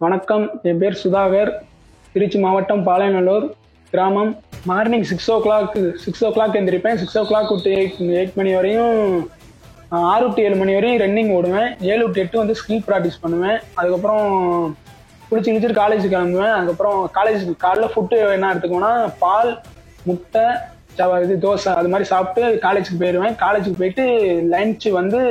வணக்கம், என் பேர் சுதாகர். திருச்சி மாவட்டம் பாளையநல்லூர் கிராமம். Morning 6 o'clock எந்திரிப்பேன். 6 o'clock to 8 மணி வரையும் 6 to 7 மணி வரையும் ரன்னிங் ஓடுவேன். 7 to 8 வந்து ஸ்கில் ப்ராக்டிஸ் பண்ணுவேன். அதுக்கப்புறம் குளிச்சுட்டு காலேஜுக்கு கிளம்புவேன். அதுக்கப்புறம் காலேஜுக்கு காலைல ஃபுட்டு என்ன எடுத்துக்கோன்னா பால், முட்டை, தோசை அது மாதிரி சாப்பிட்டு காலேஜுக்கு போயிடுவேன். காலேஜுக்கு போயிட்டு லஞ்சு வந்து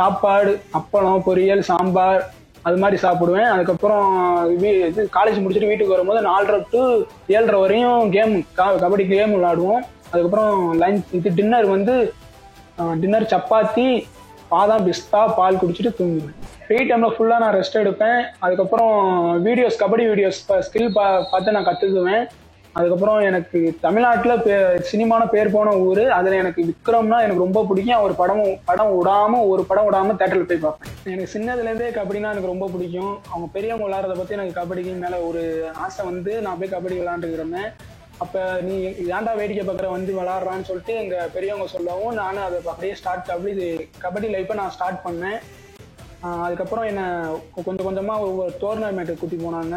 சாப்பாடு, அப்பளம், பொரியல், சாம்பார் அது மாதிரி சாப்பிடுவேன். அதுக்கப்புறம் இது காலேஜ் முடிச்சுட்டு வீட்டுக்கு வரும்போது 4:30 to 7:30 வரையும் கபடி கேம் விளையாடுவோம். அதுக்கப்புறம் டின்னர் வந்து டின்னர் சப்பாத்தி, பாதாம் பிஸ்தா, பால் குடிச்சிட்டு தூங்குவேன். ஃப்ரீ டைமில் ஃபுல்லாக நான் ரெஸ்ட் எடுப்பேன். அதுக்கப்புறம் கபடி வீடியோஸ் ஸ்கில் பார்த்து நான் கற்றுக்குவேன். அதுக்கப்புறம் எனக்கு தமிழ்நாட்டில் சினிமான பேர் போன ஊர். அதில் எனக்கு விக்ரம்னா எனக்கு ரொம்ப பிடிக்கும். அவர் படம் விடாமல் தேட்டரில் போய் பார்ப்பேன். எனக்கு சின்னதுலேருந்தே கபடினா எனக்கு ரொம்ப பிடிக்கும். அவங்க பெரியவங்க விளையாடுறத பற்றி எனக்கு கபடிக்கு மேலே ஒரு ஆசை வந்து நான் போய் கபடி விளையாண்டுருக்கிறேன். அப்போ நீ ஏன்டா வேடிக்கை பார்க்குற வந்து விளாட்றான்னு சொல்லிட்டு எங்கள் பெரியவங்க சொல்லவும் நானும் அதை அப்படியே கபடி லைஃப்பை நான் ஸ்டார்ட் பண்ணேன். அதுக்கப்புறம் என்னை கொஞ்சம் கொஞ்சமாக ஒவ்வொரு டோர்னமெண்ட்டுக்கு கூட்டி போனாங்க.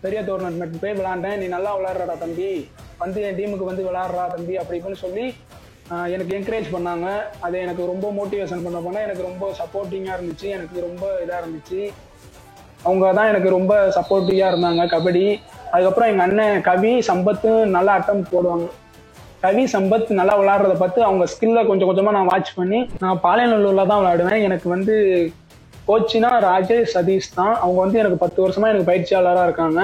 பெரிய டோர்னமெண்ட் போய் விளாண்டேன். நீ நல்லா விளாட்றடா தம்பி, வந்து என் டீமுக்கு வந்து விளாட்றா தம்பி அப்படி இப்படின்னு சொல்லி எனக்கு என்கரேஜ் பண்ணாங்க. அது எனக்கு ரொம்ப மோட்டிவேஷன் பண்ண எனக்கு ரொம்ப சப்போர்ட்டிங்காக இருந்துச்சு. எனக்கு ரொம்ப இதாக இருந்துச்சு. அவங்க தான் எனக்கு ரொம்ப சப்போர்ட்டிவாக இருந்தாங்க கபடி. அதுக்கப்புறம் எங்கள் அண்ணன் கவி, சம்பத்து நல்லா அட்டம் போடுவாங்க. கவி, சம்பத் நல்லா விளாட்றத பார்த்து அவங்க ஸ்கில்லை கொஞ்சம் கொஞ்சமாக நான் வாட்ச் பண்ணி நான் பாளையநல்லூரில் தான் விளாடுவேன். எனக்கு வந்து கோச்சினா ராஜேஷ் சதீஷ் தான். அவங்க வந்து எனக்கு 10 வருஷமா எனக்கு பயிற்சியாளராக இருக்காங்க.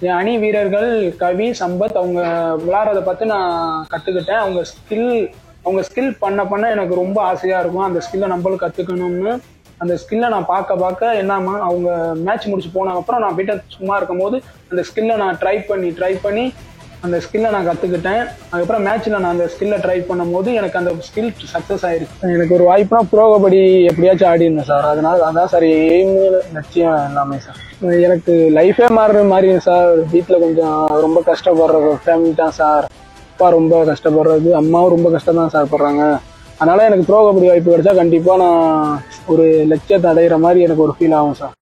என் அணி வீரர்கள் கவி, சம்பத் அவங்க விளையாடுறத பார்த்து நான் கற்றுக்கிட்டேன். அவங்க ஸ்கில் பண்ண எனக்கு ரொம்ப ஆசையாக இருக்கும். அந்த ஸ்கில்லை நம்மளும் கற்றுக்கணும்னு அந்த ஸ்கில்லை நான் பார்க்க என்னமா அவங்க மேட்ச் முடிச்சு போனதுக்கப்புறம் நான் போய்ட்டு சும்மா இருக்கும் போது அந்த ஸ்கில்லை நான் ட்ரை பண்ணி அந்த ஸ்கில்லை நான் கற்றுக்கிட்டேன். அதுக்கப்புறம் மேட்ச்சில் நான் அந்த ஸ்கில்லை ட்ரை பண்ணும் போது எனக்கு அந்த ஸ்கில் சக்ஸஸ் ஆயிருக்கு. எனக்கு ஒரு வாய்ப்புனா ப்ரோ கபடி எப்படியாச்சும் ஆடிருந்தேன் சார். அதான் சார் எய்ம், லட்சியம் எல்லாமே சார். எனக்கு லைஃபே மாறுற மாதிரி சார். வீட்டில் கொஞ்சம் ரொம்ப கஷ்டப்படுறது ஃபேமிலி தான் சார். அப்பா ரொம்ப கஷ்டப்படுறது, அம்மாவும் ரொம்ப கஷ்டம் தான் சார் படுறாங்க. அதனால எனக்கு ப்ரோ கபடி வாய்ப்பு கிடைச்சா கண்டிப்பாக நான் ஒரு லட்சியத்தை அடைகிற மாதிரி எனக்கு ஒரு ஃபீல் ஆகும் சார்.